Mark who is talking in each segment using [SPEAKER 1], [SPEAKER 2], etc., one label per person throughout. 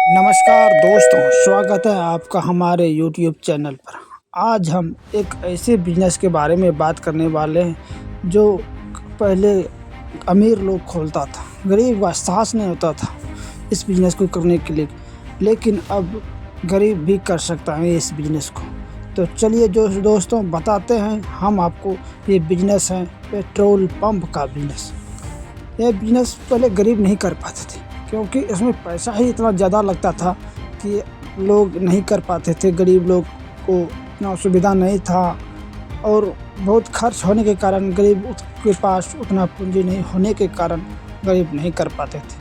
[SPEAKER 1] नमस्कार दोस्तों, स्वागत है आपका हमारे YouTube चैनल पर। आज हम एक ऐसे बिजनेस के बारे में बात करने वाले हैं जो पहले अमीर लोग खोलता था, गरीब का साहस नहीं होता था इस बिजनेस को करने के लिए, लेकिन अब गरीब भी कर सकता है इस बिजनेस को। तो चलिए दोस्तों बताते हैं हम आपको। ये बिजनेस है पेट्रोल पंप का बिजनेस। यह बिजनेस पहले गरीब नहीं कर पाते थे क्योंकि इसमें पैसा ही इतना ज़्यादा लगता था कि लोग नहीं कर पाते थे। गरीब लोग को इतना सुविधा नहीं था और बहुत खर्च होने के कारण गरीब के पास उतना पूंजी नहीं होने के कारण गरीब नहीं कर पाते थे।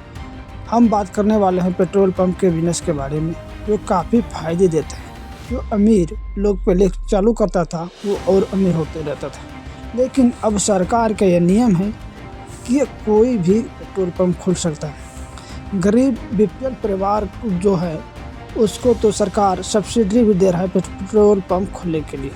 [SPEAKER 1] हम बात करने वाले हैं पेट्रोल पंप के बिजनेस के बारे में, जो काफ़ी फ़ायदे देते हैं। जो अमीर लोग पहले चालू करता था वो और अमीर होते रहता था, लेकिन अब सरकार का यह नियम है कि कोई भी पेट्रोल पंप खोल सकता है। गरीब बीपीएल परिवार जो है उसको तो सरकार सब्सिडी भी दे रहा है पेट्रोल पंप खोलने के लिए।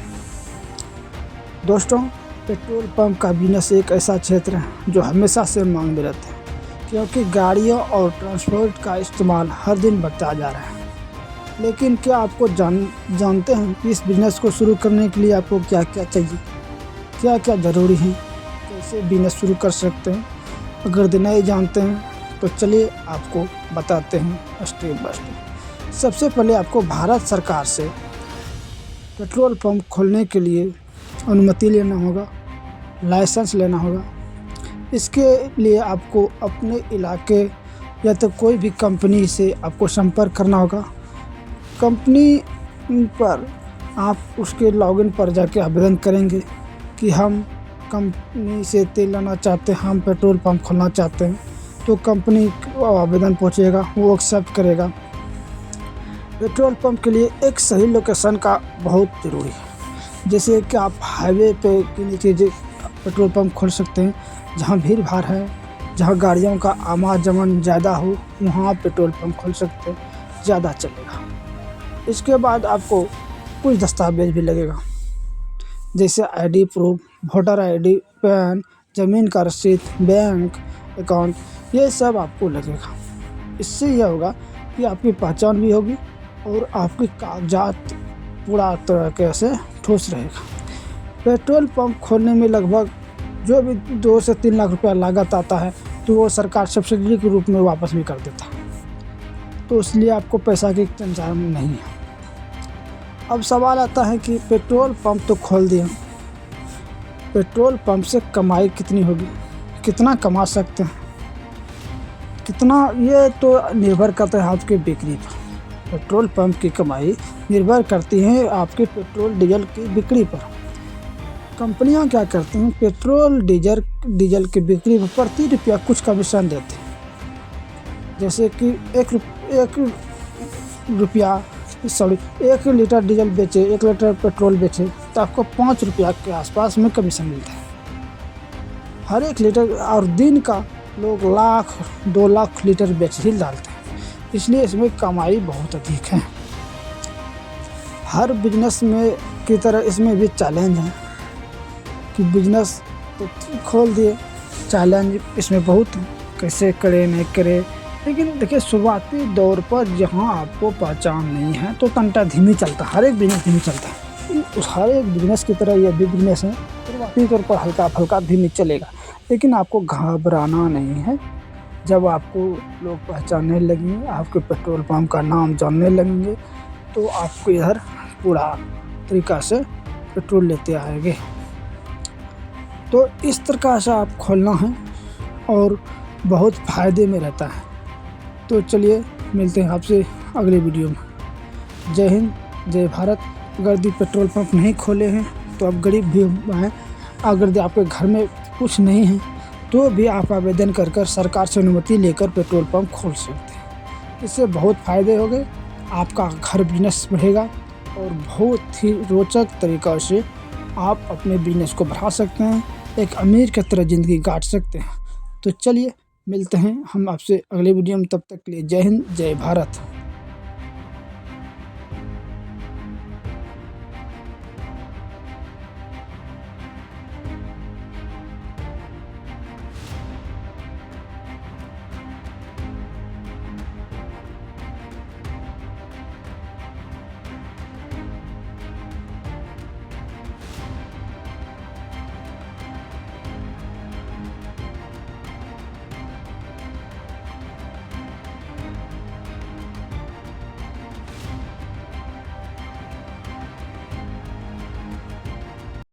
[SPEAKER 1] दोस्तों, पेट्रोल पंप का बिजनेस एक ऐसा क्षेत्र है जो हमेशा से मांग में रहता है क्योंकि गाड़ियों और ट्रांसपोर्ट का इस्तेमाल हर दिन बढ़ता जा रहा है। लेकिन क्या आपको जानते हैं कि इस बिज़नेस को शुरू करने के लिए आपको क्या क्या चाहिए, क्या क्या ज़रूरी है, कैसे बिज़नेस शुरू कर सकते हैं? अगर नहीं जानते हैं तो चलिए आपको बताते हैं स्टेप बाय स्टेप। सबसे पहले आपको भारत सरकार से पेट्रोल पंप खोलने के लिए अनुमति लेना होगा, लाइसेंस लेना होगा। इसके लिए आपको अपने इलाके या तो कोई भी कंपनी से आपको संपर्क करना होगा। कंपनी पर आप उसके लॉगिन पर जाके आवेदन करेंगे कि हम कंपनी से तेल लेना चाहते हैं, हम पेट्रोल पंप खोलना चाहते हैं। तो कंपनी को आवेदन पहुंचेगा, वो एक्सेप्ट करेगा। पेट्रोल पंप के लिए एक सही लोकेशन का बहुत ज़रूरी है। जैसे कि आप हाईवे पे के नीचे पेट्रोल पंप खोल सकते हैं, जहां भीड़ भाड़ है, जहां गाड़ियों का आवागमन ज़्यादा हो, वहां पेट्रोल पंप खोल सकते हैं, ज़्यादा चलेगा। इसके बाद आपको कुछ दस्तावेज भी लगेगा, जैसे ID proof, voter ID, pan, ज़मीन का रसीद, बैंक अकाउंट, ये सब आपको लगेगा। इससे यह होगा कि आपकी पहचान भी होगी और आपके कागजात पूरा तरीके से ठोस रहेगा। पेट्रोल पंप खोलने में लगभग जो भी 2 से 3 लाख रुपया लागत आता है तो वो सरकार सब्सिडी के रूप में वापस भी कर देता है, तो इसलिए आपको पैसा की चिंता नहीं है। अब सवाल आता है कि पेट्रोल पंप तो खोल दिए, पेट्रोल पंप से कमाई कितनी होगी, कितना कमा सकते हैं, कितना, ये तो निर्भर करता है आपके बिक्री पर। पेट्रोल पंप की कमाई निर्भर करती है आपके पेट्रोल डीजल की बिक्री पर। कंपनियां क्या करती हैं, पेट्रोल डीजल की बिक्री पर प्रति रुपया कुछ कमीशन देते हैं। जैसे कि 1 लीटर डीजल बेचे, 1 लीटर पेट्रोल बेचे तो आपको 5 रुपया के आसपास में कमीशन मिलता है हर 1 लीटर। और दिन का लोग 1-2 लाख लीटर बेच ही डालते हैं, इसलिए इसमें कमाई बहुत अधिक है। हर बिजनेस में की तरह इसमें भी चैलेंज है कि बिजनेस तो खोल दिए, चैलेंज इसमें बहुत, कैसे करें नहीं करें। लेकिन देखिए, शुरुआती दौर पर जहाँ आपको पहचान नहीं है तो घंटा धीमी चलता है, हर एक बिजनेस धीमी चलता है। हर एक बिजनेस की तरह यह भी बिजनेस है, शुरुआती तौर पर हल्का फुल्का धीमी चलेगा, लेकिन आपको घबराना नहीं है। जब आपको लोग पहचानने लगेंगे, आपके पेट्रोल पंप का नाम जानने लगेंगे, तो आपको इधर पूरा तरीक़ा से पेट्रोल लेते आएंगे। तो इस तरह से आप खोलना है और बहुत फ़ायदे में रहता है। तो चलिए मिलते हैं आपसे अगले वीडियो में। जय हिंद, जय भारत। अगर यदि पेट्रोल पंप नहीं खोले हैं तो आप गरीब भी हैं, अगर आपके घर में कुछ नहीं है तो भी आप आवेदन कर सरकार से अनुमति लेकर पेट्रोल पंप खोल सकते हैं। इससे बहुत फ़ायदे हो गए, आपका घर बिजनेस बढ़ेगा और बहुत ही रोचक तरीक़ा से आप अपने बिजनेस को बढ़ा सकते हैं, एक अमीर की तरह ज़िंदगी काट सकते हैं। तो चलिए मिलते हैं हम आपसे अगले वीडियो में, तब तक के लिए जय हिंद, जय भारत।